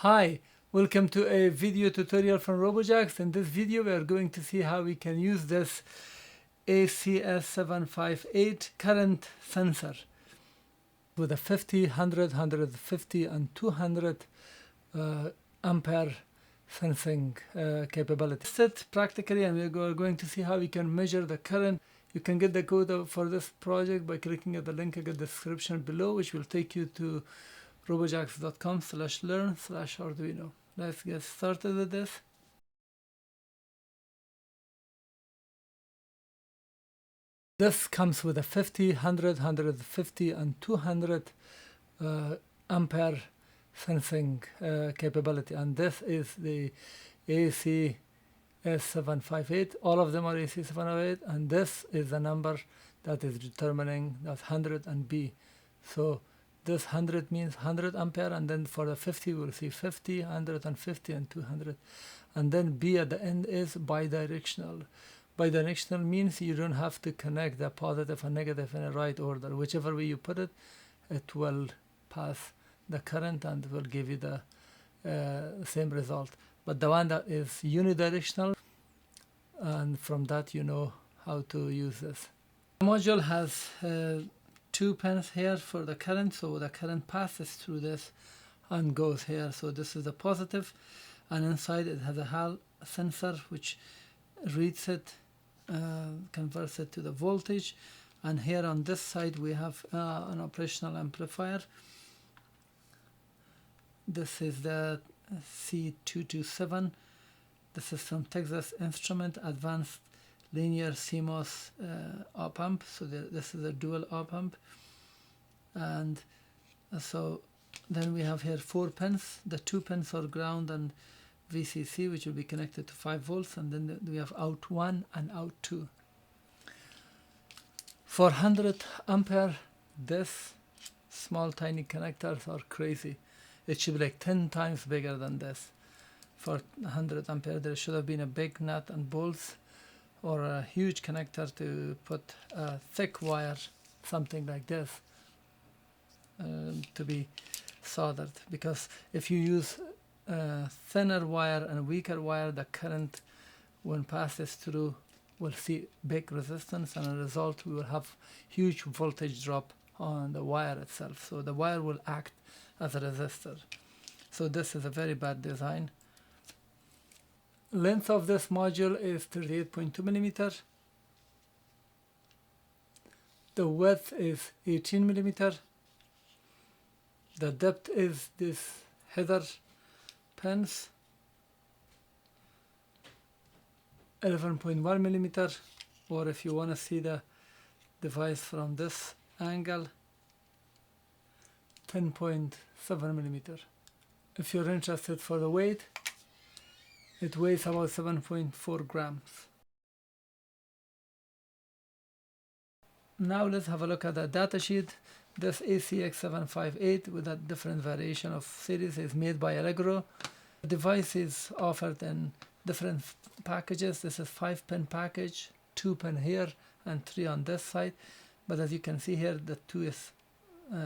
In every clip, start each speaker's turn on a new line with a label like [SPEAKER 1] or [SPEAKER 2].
[SPEAKER 1] Hi, welcome to a video tutorial from Robojax. In this video we are going to see how we can use this ACS758 current sensor with a 50, 100, 150 and 200 ampere sensing capability. Set practically, and we are going to see how we can measure the current. You can get the code for this project by clicking at the link in the description below, which will take you to robojax.com/learn/Arduino. Let's get started with this. This comes with a 50, 100, 150 and 200 ampere sensing capability, and this is the ACS758. All of them are ACS758, and this is the number that is determining that 100 and B. So this 100 means 100 ampere, and then for the 50 we'll see 50, 150 and 200, and then B at the end is bidirectional. Bidirectional means you don't have to connect the positive and negative in a right order. Whichever way you put it, it will pass the current and will give you the same result. But the one that is unidirectional, and from that you know how to use this. The module has 2 pins here for the current, so the current passes through this and goes here. So this is the positive, and inside it has a Hall sensor which reads it, converts it to the voltage, and here on this side we have an operational amplifier. This is the C227. This is from Texas Instrument Advanced Linear CMOS op amp. So this is a dual op amp, and so then we have here 4 pins. The 2 pins are ground and VCC, which will be connected to 5 volts, and then we have out 1 and out 2. For 100 ampere, this small tiny connectors are crazy. It should be like 10 times bigger than this. For 100 ampere there should have been a big nut and bolts, or a huge connector to put a thick wire, something like this, to be soldered. Because if you use thinner wire and weaker wire, the current when passes through will see big resistance, and as a result we will have huge voltage drop on the wire itself. So the wire will act as a resistor. So this is a very bad design. Length of this module is 38.2 millimeter. The width is 18 millimeter. The depth is this header pins, 11.1 millimeter, or if you want to see the device from this angle, 10.7 millimeter. If you're interested for the weight, it weighs about 7.4 grams. Now let's have a look at the datasheet. This ACS758 with a different variation of series is made by Allegro. The device is offered in different packages. This is 5-pin package, 2 pin here and 3 on this side. But as you can see here, the 2 is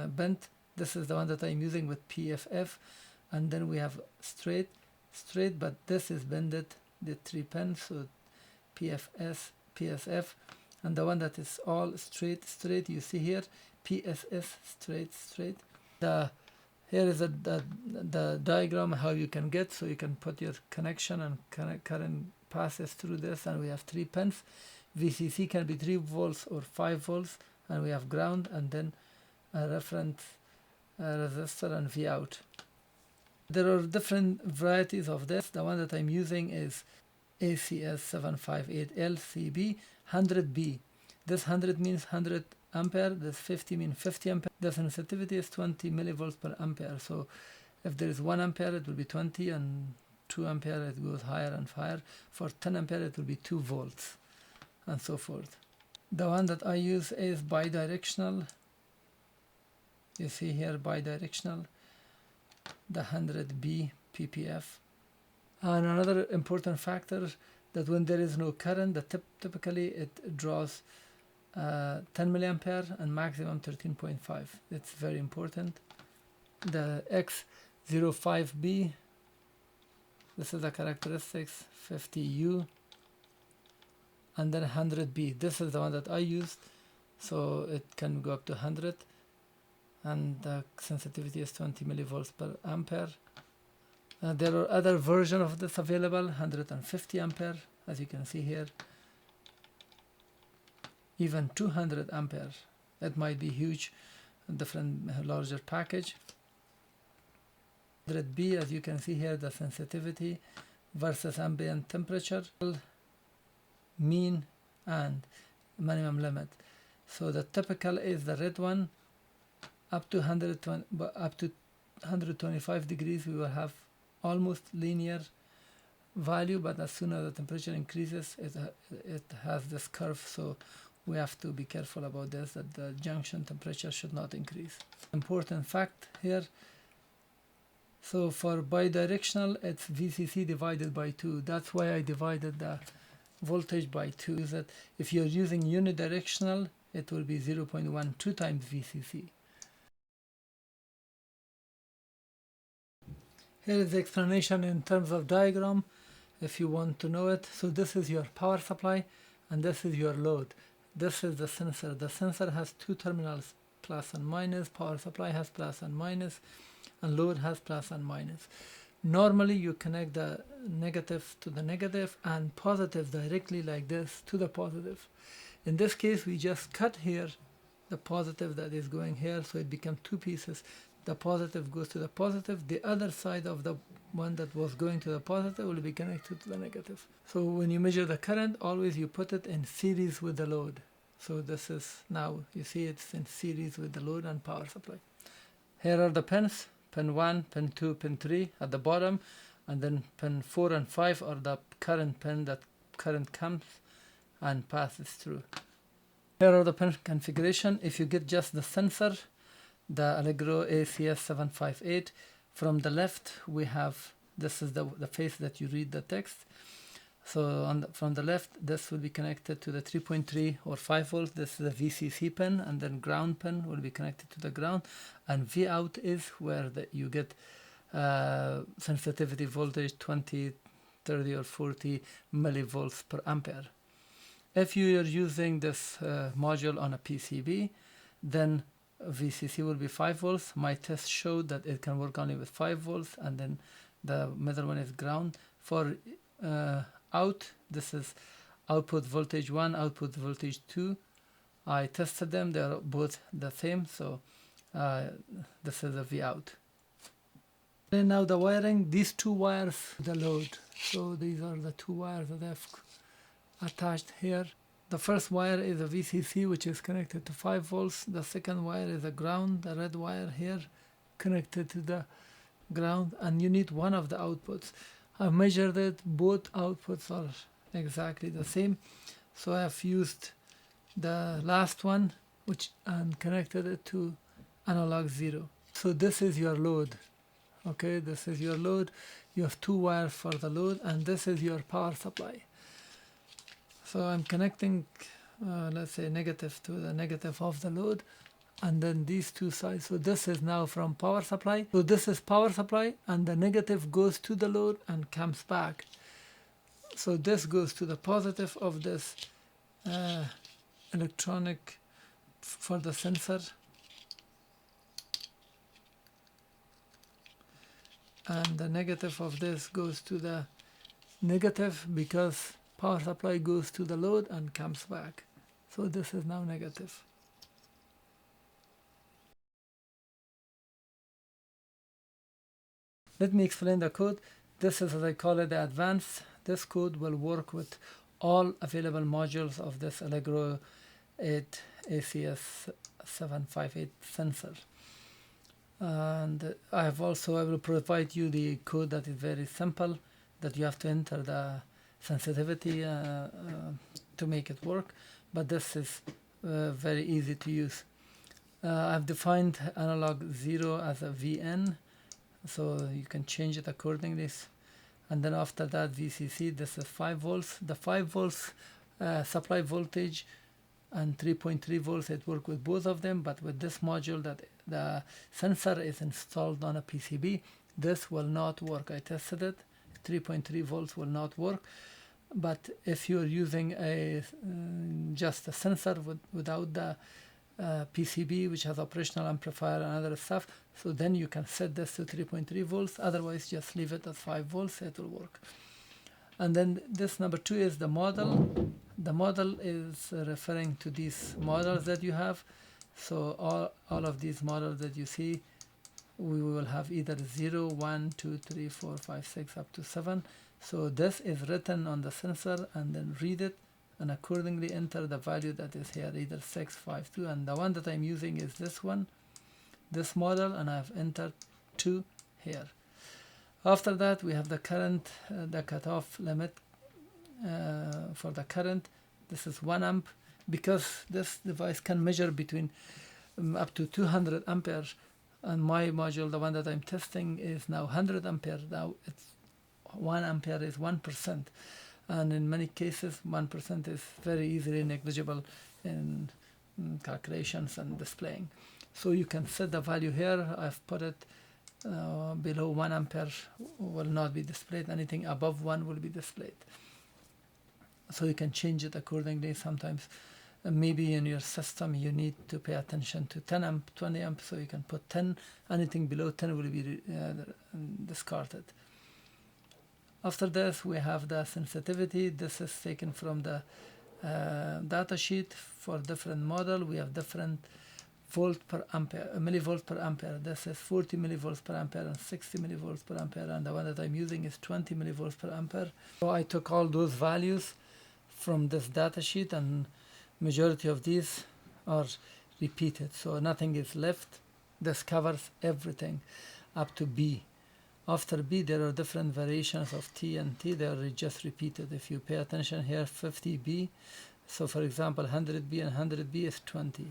[SPEAKER 1] bent. This is the one that I'm using with PFF, and then we have straight, but this is bended, the 3 pins, so PSF, and the one that is all straight, you see here, PSS, straight. Here is the diagram how you can get, so you can put your connection and current passes through this, and we have 3 pins. VCC can be 3 volts or 5 volts, and we have ground, and then a reference resistor and V out. There are different varieties of this. The one that I'm using is ACS758 LCB 100B. This 100 means 100 ampere, this 50 means 50 ampere. The sensitivity is 20 millivolts per ampere. So if there is 1 ampere, it will be 20, and 2 ampere, it goes higher and higher. For 10 ampere, it will be 2 volts, and so forth. The one that I use is bidirectional. You see here bidirectional, the 100B PPF. And another important factor, that when there is no current, typically it draws 10 milliampere and maximum 13.5. It's very important. The X05B This is the characteristics 50U and then 100B. This is the one that I used, so it can go up to 100, and the sensitivity is 20 millivolts per ampere. There are other versions of this available, 150 ampere, as you can see here, even 200 ampere. It might be huge, different larger package. 100B, as you can see here, the sensitivity versus ambient temperature, mean and minimum limit. So the typical is the red one. Up to 125 degrees we will have almost linear value, but as soon as the temperature increases, it has this curve, so we have to be careful about this, that the junction temperature should not increase. Important fact here, so for bidirectional it's VCC divided by 2. That's why I divided the voltage by 2. Is that if you're using unidirectional, it will be 0.12 times VCC. Here is the explanation in terms of diagram if you want to know it. So this is your power supply and this is your load. This is the sensor. The sensor has two terminals, plus and minus. Power supply has plus and minus, and load has plus and minus. Normally you connect the negative to the negative and positive directly like this to the positive. In this case we just cut here the positive that is going here, so it becomes two pieces. The positive goes to the positive, the other side of the one that was going to the positive will be connected to the negative. So when you measure the current, always you put it in series with the load. So this is now, you see it's in series with the load and power supply. Here are the pins, pin 1, pin 2, pin 3 at the bottom, and then pin 4 and 5 are the current pin that current comes and passes through. Here are the pin configuration. If you get just the sensor, the Allegro ACS758, from the left we have, this is the face that you read the text. So from the left, this will be connected to the 3.3 or 5 volts. This is the VCC pin, and then ground pin will be connected to the ground, and V out is where you get sensitivity voltage 20, 30 or 40 millivolts per ampere. If you are using this module on a PCB, then VCC will be 5 volts. My test showed that it can work only with 5 volts, and then the middle one is ground. For out, this is output voltage 1, output voltage 2. I tested them, they are both the same, so this is a V out. And now the wiring, these two wires, the load. So these are the two wires that I've attached here. The first wire is a VCC, which is connected to 5 volts. The second wire is a ground, the red wire here, connected to the ground, and you need one of the outputs. I've measured it, both outputs are exactly the same. So I've used the last one, and connected it to analog 0. So this is your load. Okay, this is your load. You have two wires for the load, and this is your power supply. So I'm connecting, let's say, negative to the negative of the load, and then these two sides. So this is now from power supply. So this is power supply, and the negative goes to the load and comes back. So this goes to the positive of this electronic for the sensor. And the negative of this goes to the negative, because power supply goes to the load and comes back. So this is now negative. Let me explain the code. This is, as I call it, the advanced. This code will work with all available modules of this Allegro ACS758 sensor. And I will provide you the code that is very simple, that you have to enter the sensitivity to make it work, but this is very easy to use. I've defined analog 0 as a VN, so you can change it accordingly. And then after that, VCC, this is 5 volts. The 5 volts supply voltage and 3.3 volts, it works with both of them, but with this module that the sensor is installed on a PCB, this will not work. I tested it, 3.3 volts will not work. But if you're using a just a sensor without the PCB, which has operational amplifier and other stuff, so then you can set this to 3.3 volts. Otherwise, just leave it at 5 volts, it will work. And then this number 2 is the model. The model is referring to these models that you have. So all of these models that you see, we will have either 0, 1, 2, 3, 4, 5, 6, up to 7. So this is written on the sensor, and then read it and accordingly enter the value that is here, either 6, 5, 2. And the one that I'm using is this one, this model, and I've entered 2 here. After that, we have the current, the cutoff limit for the current. This is 1 amp, because this device can measure between up to 200 amperes, and my module, the one that I'm testing, is now 100 ampere. Now it's 1 ampere is 1%, and in many cases 1% is very easily negligible in calculations and displaying. So you can set the value here. I've put it below 1 ampere will not be displayed. Anything above 1 will be displayed. So you can change it accordingly. Sometimes maybe in your system you need to pay attention to 10 amp, 20 amp, so you can put 10. Anything below 10 will be discarded. After this, we have the sensitivity. This is taken from the data sheet. For different model, we have different volt per ampere, millivolt per ampere. This is 40 millivolts per ampere and 60 millivolts per ampere, and the one that I'm using is 20 millivolts per ampere. So I took all those values from this data sheet, and majority of these are repeated, so nothing is left. This covers everything up to B. After B, there are different variations of T and T. They are just repeated. If you pay attention here, 50B. So for example, 100B and 100B is 20.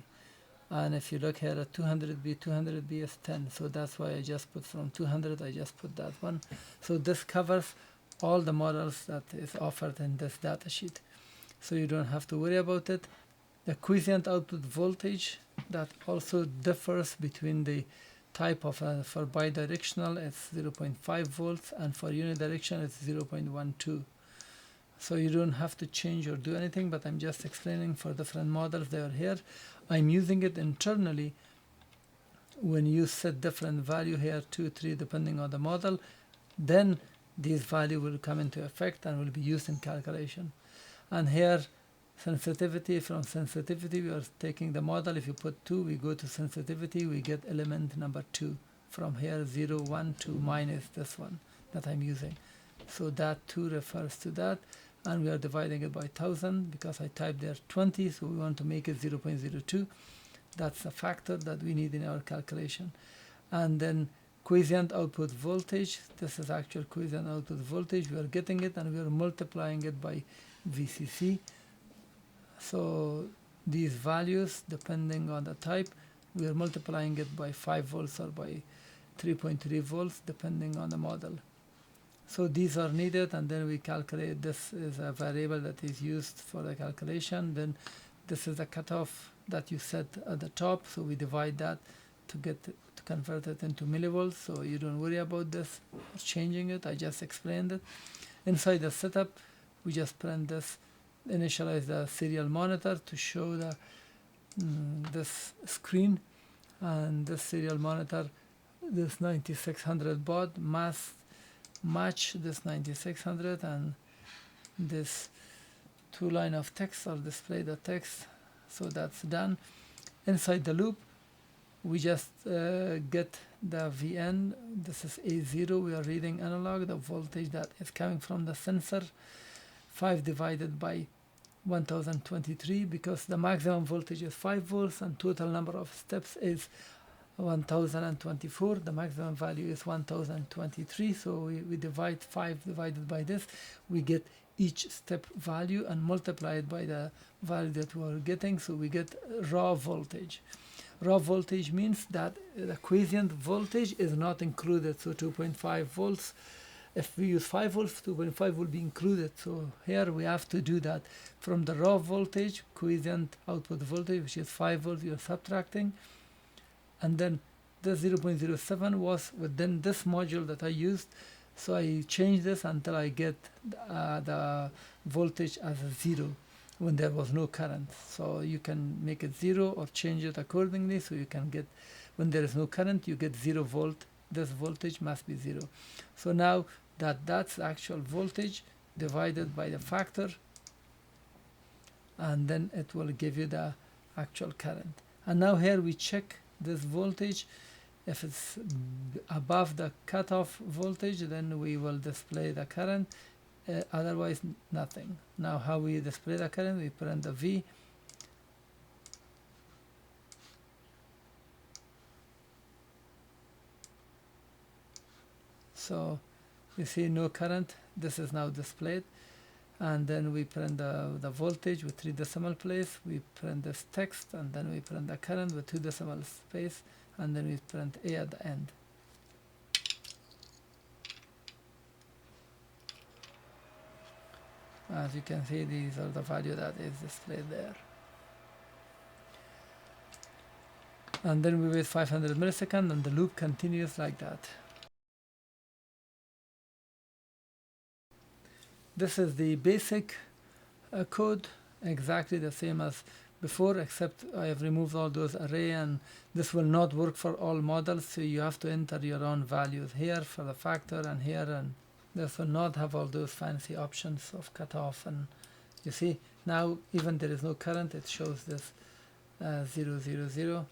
[SPEAKER 1] And if you look here at 200B, 200B is 10. So that's why I just put from 200, I just put that one. So this covers all the models that is offered in this data sheet. So you don't have to worry about it. The quiescent output voltage, that also differs between the type of, for bidirectional it's 0.5 volts, and for unidirectional it's 0.12. So you don't have to change or do anything, but I'm just explaining for different models they are here. I'm using it internally. When you set different value here, 2, 3, depending on the model, then this value will come into effect and will be used in calculation. And here, sensitivity, from sensitivity we are taking the model. If you put 2, we go to sensitivity, we get element number 2. From here 0, 1, 2 minus this one that I'm using. So that 2 refers to that, and we are dividing it by 1000 because I typed there 20, so we want to make it 0.02. That's a factor that we need in our calculation. And then quiescent output voltage, this is actual quiescent output voltage. We are getting it and we are multiplying it by VCC. So these values, depending on the type, we are multiplying it by 5 volts or by 3.3 volts, depending on the model. So these are needed, and then we calculate. This is a variable that is used for the calculation. Then this is the cutoff that you set at the top, so we divide that to convert it into millivolts. So you don't worry about this changing it. I just explained it. Inside the setup, we just print this, initialize the serial monitor to show the this screen, and this serial monitor, this 9600 baud must match this 9600, and this 2 line of text or display the text. So that's done. Inside the loop, we just get the VN. This is A0. We are reading analog, the voltage that is coming from the sensor. 5 divided by 1023, because the maximum voltage is 5 volts and total number of steps is 1024. The maximum value is 1023, so we divide 5 divided by this, we get each step value and multiply it by the value that we are getting, so we get raw voltage. Raw voltage means that the quiescent voltage is not included, so 2.5 volts. If we use 5 volts, 2.5 will be included. So here we have to do that. From the raw voltage, quiescent output voltage, which is 5 volts, you are subtracting. And then the 0.07 was within this module that I used. So I change this until I get the voltage as a 0 when there was no current. So you can make it 0 or change it accordingly, so you can get, when there is no current, you get 0 volt. This voltage must be 0. So now that's the actual voltage divided by the factor, and then it will give you the actual current. And now here we check this voltage. If it's above the cutoff voltage, then we will display the current, otherwise nothing. Now how we display the current, we print the V, so you see no current. This is now displayed. And then we print the voltage with 3 decimal place, we print this text, and then we print the current with 2 decimal space, and then we print A at the end. As you can see, these are the value that is displayed there. And then we wait 500 milliseconds, and the loop continues like that. This is the basic code, exactly the same as before, except I have removed all those array, and this will not work for all models, so you have to enter your own values here for the factor and here, and this will not have all those fancy options of cutoff. And you see now even there is no current, it shows this 0, 0, 0.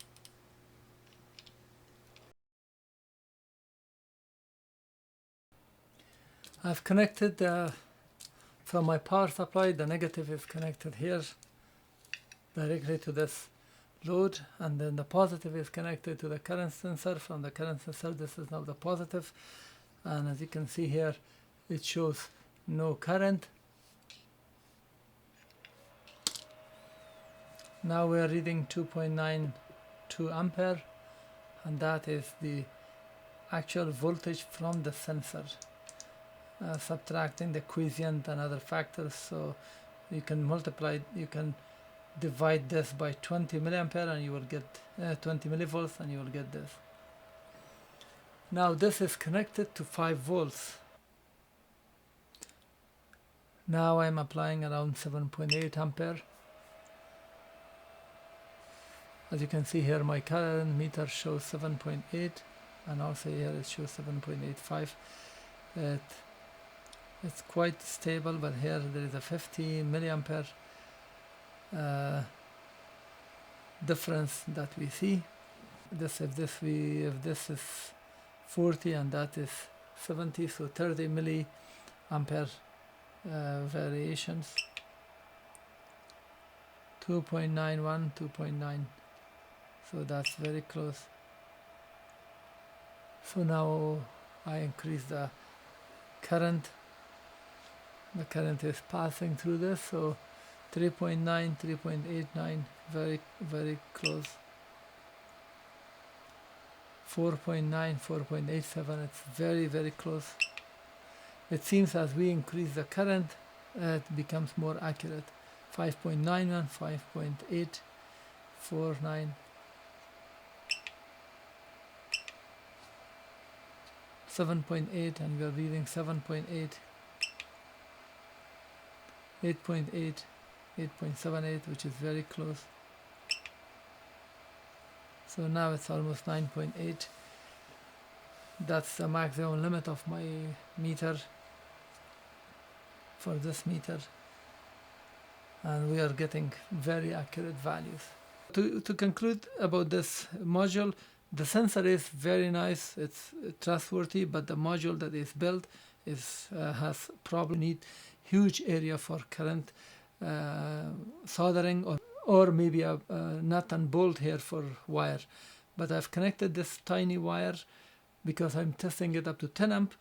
[SPEAKER 1] I've connected from my power supply, the negative is connected here directly to this load, and then the positive is connected to the current sensor. From the current sensor, this is now the positive, and as you can see here, it shows no current. Now we are reading 2.92 ampere, and that is the actual voltage from the sensor. Subtracting the quiescent and other factors, so you can multiply, you can divide this by 20 milliampere and you will get 20 millivolts, and you will get this. Now this is connected to 5 volts. Now I'm applying around 7.8 ampere. As you can see here, my current meter shows 7.8, and also here it shows 7.85. It's quite stable, but here there is a 50 milliampere difference that we see. If this is 40 and that is 70, so 30 milliampere variations. 2.91, 2.9, so that's very close. So now I increase the current. The current is passing through this, so 3.9, 3.89, very, very close. 4.9, 4.87, it's very, very close. It seems as we increase the current, it becomes more accurate. 5.91, 5.849. 7.8, and we are reading 7.8. 8.8, 8.78, which is very close. So now it's almost 9.8. That's the maximum limit of my meter for this meter, and we are getting very accurate values. To conclude about this module, the sensor is very nice, it's trustworthy, but the module that is built has probably need huge area for current soldering, or maybe a nut and bolt here for wire. But I've connected this tiny wire because I'm testing it up to 10 amp,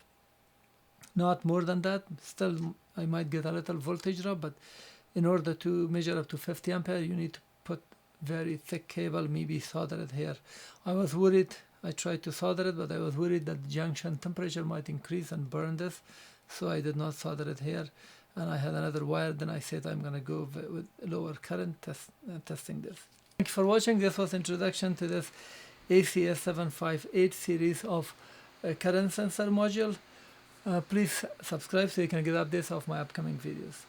[SPEAKER 1] not more than that. Still I might get a little voltage drop, but in order to measure up to 50 ampere you need to put very thick cable, maybe solder it here. I was worried, I tried to solder it, but I was worried that the junction temperature might increase and burn this, so I did not solder it here. And I had another wire, then I said I'm going to go with lower current testing this. Thank you for watching. This was introduction to this ACS758 series of current sensor module. Please subscribe so you can get updates of my upcoming videos.